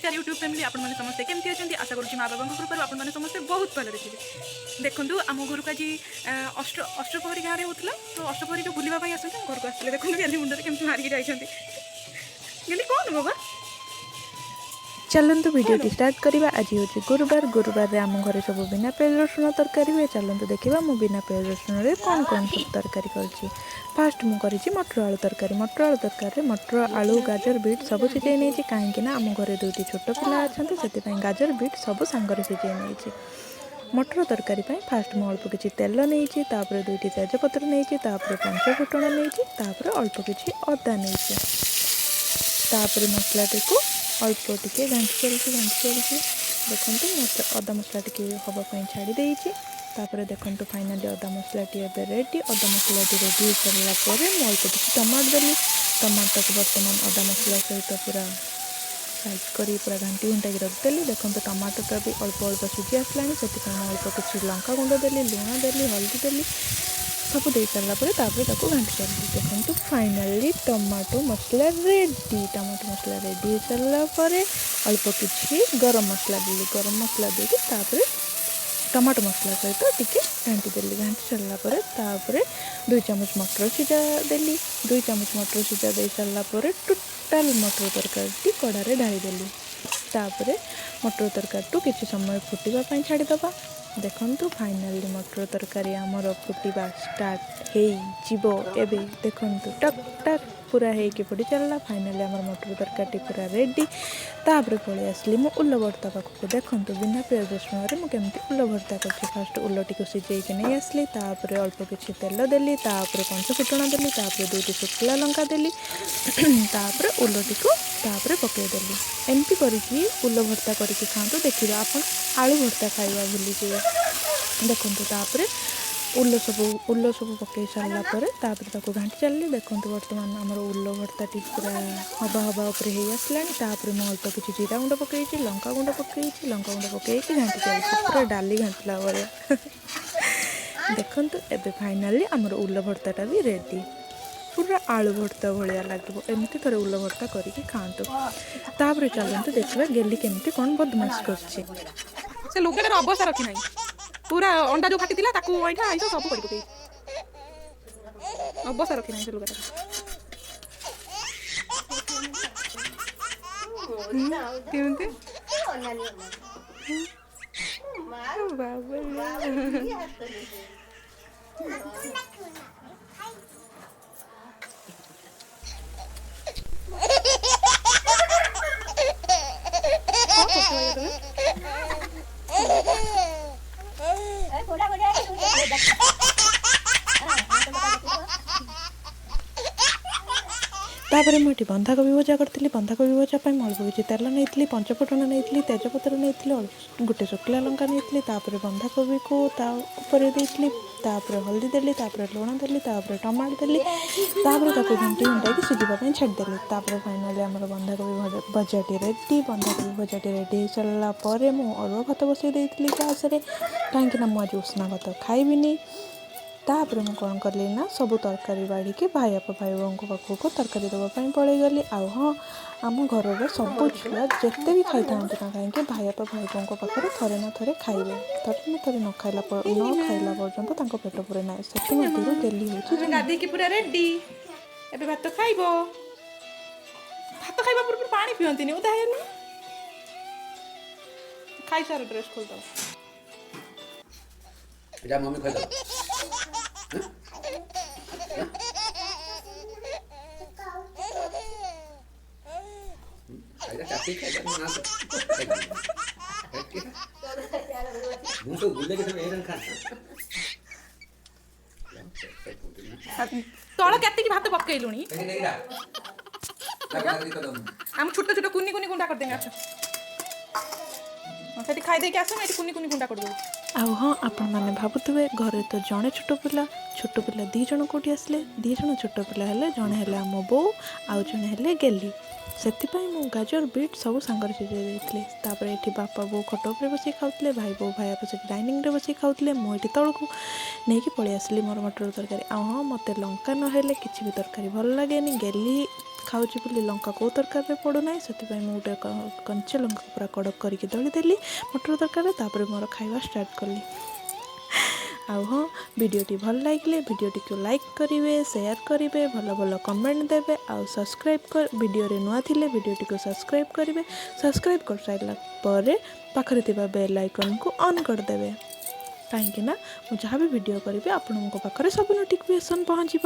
नमस्कार YouTube family आपण मैंने समस्ते केमती अच्छा आशा करुँच माँ बाबा कृपा आपण मैंने समस्ते बहुत भलि थे। देखूँ आम घर को आज अष्टप्रहरी गाँव में होता तो अष्टप्रहरी जो बुलावाई आसते घर को आसते देखो गेली मुंडे केमती मारिक जाइए गेली कौन बाबा चलतु वीडियो स्टार्ट करवा। आज हूँ गुरुवार आम घर सब बिना प्याज रसुण तरकारी हुए। चलतु देखा मु बिना प्याज रसुण कौन कौन सब तरकारी कर। फास्ट मुझे मटर आलू तरकारी। मटर आलू गाजर बीट सब सीझे नहीं कहीं आम घर दुईटी छोट पिला अच्छा से गाजर बीट सब सांगर सीझे नहीं। मटर तरकारी फास्ट मु अल्प किसी तेल नहीं दुईटी तेजपत्र नहीं पंच फुटण नहीं अल्प किसी अदा नहीं मसलाटी को अल्प टिके घाटी चलती देखो मत अदा मसला टी हाँपाई छाड़ी देखो फाइनाली अदा मसला रेडी। अदा मसला रेडी हो सारापर मुझे अल्प किसी टमाटो देली। टमाटो को बर्तमान अदा मसला सहित पूरा साइज कर पूरा घाटी घुंटा रखिदेली। देखो टमाटोटा भी अल्प अल्प सीझी आसला से अल्प किसी लंका गुंड देली लुण देली हल्दी देली सब दे सारापर घाटी चलती। देखो फाइनाली टमाटो मसला रेडी। टमाटो मसला रेडी हो सारापर अल्प किसी गरम मसला देली। गरम मसला देकर टमाटो मसला सहित टिके घाटी देली। घाटी सारापर 2 चामच मटर सीझा देली। 2 चामच मटर सीझा दे सारापर टोटाल मटर तरकारी कड़ारे ढाई देली। तापर मटर तरकारी किसी समय फुटापी छाड़ीदबा। देखु फाइनाली मटर तरकारी आमर फुटा स्टार्ट हो देखु टक टक पूरा होगी फुटी चलला। फाइनाली आमर मटर तरकारी पूरा रेडी। तापर पलि आसली मु उल्ल भर्ता पाखक। देखु बिना प्याज रसुण मुझे उल्ल भर्ता कर। फास्ट उल्लटी को सीझे नहीं आसली अल्प किसी तेल देली पंच फुटण देली दुईटी शुखला लंका देली उल्लटी को पकईदेली। एमती करके उल्ल भर्ता करके खातु देखिए आप आलू भर्ता खाଇବା भूली जाए। देखो उल्ल सब पकई सारापर घाटी चलनी। देखो बर्तमान आमर उल्ल भर्ता पूरा हवा हवा उपर हो आसला। मुझे अल्प किसी जीरा गुंड पकई लंका गुंड पकई घाटी चलती पूरा डाली घाटला भाया। देखु एबे फाइनाली आमर उल्ल भर्ताटा भी रेडी। पूरा आलू भर्ता भाया लगे एमती थे उल्ल भर्ता करके खातु। तापर चलते देखा गेली केमती कौन बदमाश कर लुगाटार अवस्था रखी ना पूरा अंडा जो फाटी अठा आईस सब कर अवस्था रखी ना से लुगाटा तापर मुझे बंधाकोबी भजा करी। बंधाकोबी भजा अल्प किसी तेल नहीं पंचफुटण नहीं तेजपत्र नहीं गोटे शुखला लंका नहीं बंधाकोबी को देती हल्दी देली लुण देली टमाटो देली घंटी घंटा सीझापी छाड़देली। फाइनाली आम बंधाकोबी भजाटी रेडी। बंधाकोबी भजाटी रेडी हो सारापर मुझे अरुआ भात बसई देती गैस कहीं मुझे उष्णा भात खाइबिनी। तापर मुझे कौन कली ना सब तरकारी बाढ़ी भाईबापा भाई बों पाखक तरकारी देवाई पलि गली। हाँ आम घर सब छुआ जिते भी खाई था ना कहीं भाईबापा भाई बों पाखे थे ना थे खाइबे थे ना थे न खाइला पर्यंत पेट पूरे ना से डेली गाधे पूरा रेडी एबे भात खाइब। भात खाइबा पूर्व पानी पियंती उदा है खाई सार ड्रेस खोल दो मम्मी खाई तल के भात पकईलु आम छोट छोट कुनी कुनी गुंडा करदेंगे। अच्छा से खाई आस कुनी कुनी गुंडा कर हाँ आपण मैंने भावुवे घरे तो जड़े छोट पिला 2 जन कौटी आसले 2 जन छोट पिला हेले जड़े हेले आम बो आउ जड़े हेले गेली से गाजर बीट सब सांगर सीझे देते। ये बापा बो खट उपर बस खाऊले भाई बो भाई से डाइनिंग रे बस खाऊले मुझे तौक नहीं पलि आसली मोर मटर तरकारी। हाँ मत लंका ना कि भी तरकारी भल लगे गेली ଖାଉଛି ବୋଲି ଲଙ୍କା କେଉଁ ତରକାରୀରେ ପଡ଼ୁନାହିଁ, ସେଥିପାଇଁ ମୁଁ ଗୋଟେ କଞ୍ଚା ଲଙ୍କା ପୁରା କଡ଼କ କରିକି ଦଳିଦେଲି ମଟର ତରକାରୀରେ। ତାପରେ ମୋର ଖାଇବା ଷ୍ଟାର୍ଟ କଲି। ଆଉ ହଁ, ଭିଡ଼ିଓଟି ଭଲ ଲାଗିଲେ ଭିଡ଼ିଓଟିକୁ ଲାଇକ୍ କରିବେ, ସେୟାର କରିବେ, ଭଲ ଭଲ କମେଣ୍ଟ ଦେବେ, ଆଉ ଭିଡ଼ିଓରେ ନୂଆ ଥିଲେ ଭିଡ଼ିଓଟିକୁ ସବସ୍କ୍ରାଇବ୍ କରିବେ। ସବସ୍କ୍ରାଇବ୍ କରିସାରିଲା ପରେ ପାଖରେ ଥିବା ବେଲ୍ ଆଇକନ୍କୁ ଅନ୍ କରିଦେବେ, କାହିଁକିନା ମୁଁ ଯାହା ବି ଭିଡ଼ିଓ କରିବି ଆପଣଙ୍କ ପାଖରେ ସବୁ ନୋଟିଫିକେସନ୍ ପହଞ୍ଚିବ।